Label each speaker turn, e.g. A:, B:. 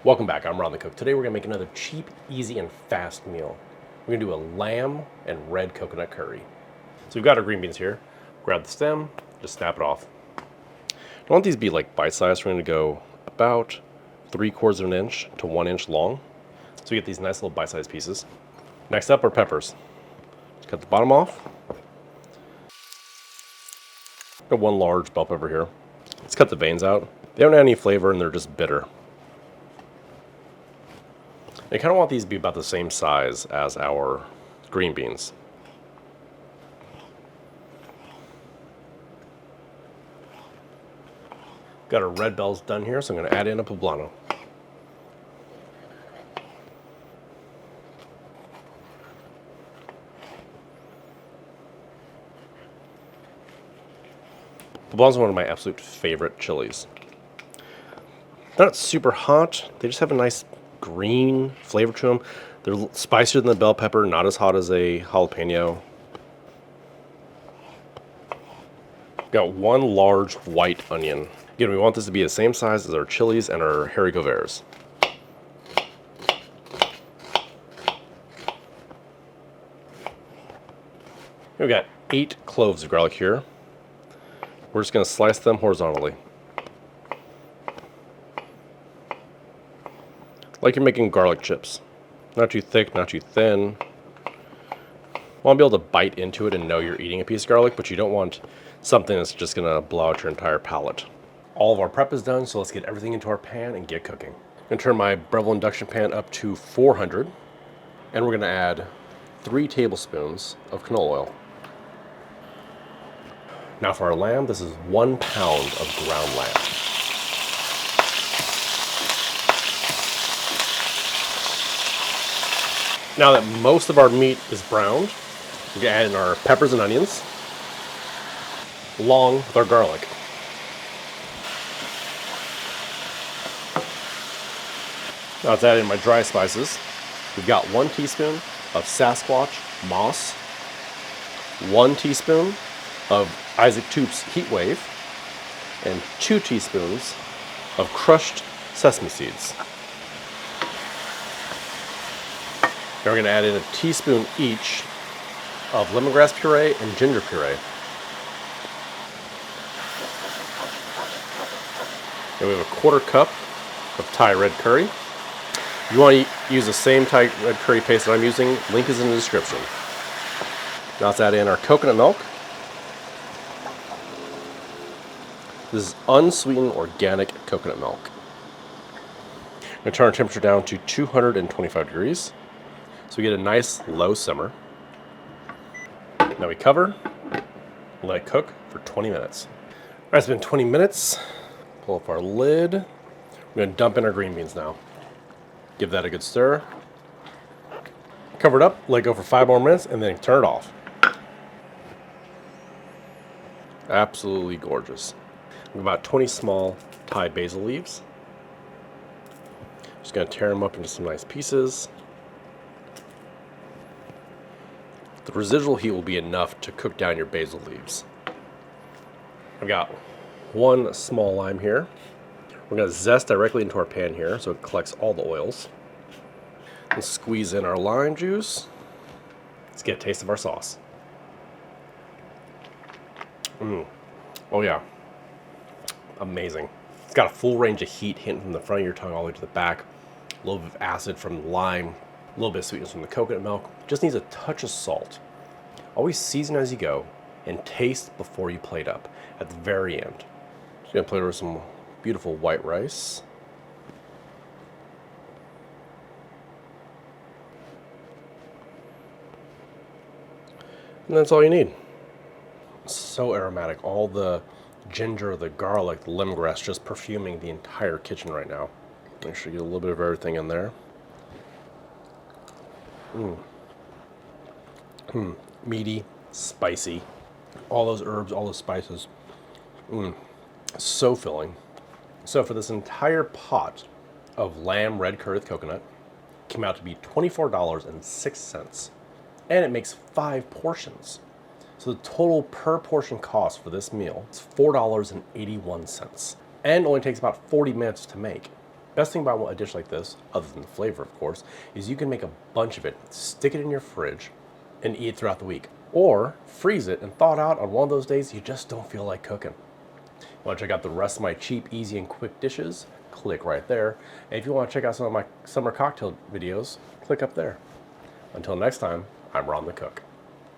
A: Welcome back, I'm Ron the Cook. Today we're gonna make another cheap, easy, and fast meal. We're gonna do a lamb and red coconut curry. So we've got our green beans here. Grab the stem, just snap it off. I want these to be like bite-sized. We're gonna go about 3/4 of an inch to 1 inch long. So we get these nice little bite-sized pieces. Next up are peppers. Just cut the bottom off. Got one large bell pepper here. Let's cut the veins out. They don't have any flavor and they're just bitter. I kind of want these to be about the same size as our green beans. Got our red bells done here, so I'm going to add in a poblano. Poblano is one of my absolute favorite chilies. They're not super hot, they just have a nice green flavor to them. They're spicier than the bell pepper, not as hot as a jalapeno. Got one large white onion. Again, we want this to be the same size as our chilies and our haricot verts. We've got 8 cloves of garlic here. We're just going to slice them horizontally. Like you're making garlic chips. Not too thick, not too thin. You want to be able to bite into it and know you're eating a piece of garlic, but you don't want something that's just going to blow out your entire palate. All of our prep is done, so let's get everything into our pan and get cooking. I'm going to turn my Breville induction pan up to 400, and we're going to add 3 tablespoons of canola oil. Now for our lamb, this is 1 pound of ground lamb. Now that most of our meat is browned, we're going to add in our peppers and onions, along with our garlic. Now let's add in my dry spices. We've got 1 teaspoon of Sasquatch moss, 1 teaspoon of Isaac Toop's Heat Wave, and 2 teaspoons of crushed sesame seeds. Now we're going to add in a teaspoon each of lemongrass puree and ginger puree. And we have a 1/4 cup of Thai red curry. If you want to use the same Thai red curry paste that I'm using, link is in the description. Now let's add in our coconut milk. This is unsweetened organic coconut milk. I'm going to turn our temperature down to 225 degrees. So we get a nice low simmer. Now we cover, let it cook for 20 minutes. All right, it's been 20 minutes. Pull up our lid. We're going to dump in our green beans now. Give that a good stir. Cover it up, let it go for 5 more minutes, and then turn it off. Absolutely gorgeous. About 20 small Thai basil leaves. Just going to tear them up into some nice pieces. The residual heat will be enough to cook down your basil leaves. I've got 1 small lime here. We're going to zest directly into our pan here so it collects all the oils. And squeeze in our lime juice. Let's get a taste of our sauce. Oh yeah. Amazing. It's got a full range of heat hitting from the front of your tongue all the way to the back. A little bit of acid from the lime. A little bit of sweetness from the coconut milk. Just needs a touch of salt. Always season as you go and taste before you plate up at the very end. Just gonna plate with some beautiful white rice. And that's all you need. So aromatic. All the ginger, the garlic, the lemongrass just perfuming the entire kitchen right now. Make sure you get a little bit of everything in there. Meaty, spicy. All those herbs, all those spices. So filling. So for this entire pot of lamb red curry with coconut, it came out to be $24.06. And it makes 5 portions. So the total per portion cost for this meal is $4.81. And only takes about 40 minutes to make. Best thing about a dish like this, other than the flavor, of course, is you can make a bunch of it, stick it in your fridge, and eat it throughout the week. Or freeze it and thaw it out on one of those days you just don't feel like cooking. Want to check out the rest of my cheap, easy, and quick dishes? Click right there. And if you want to check out some of my summer cocktail videos, click up there. Until next time, I'm Ron the Cook.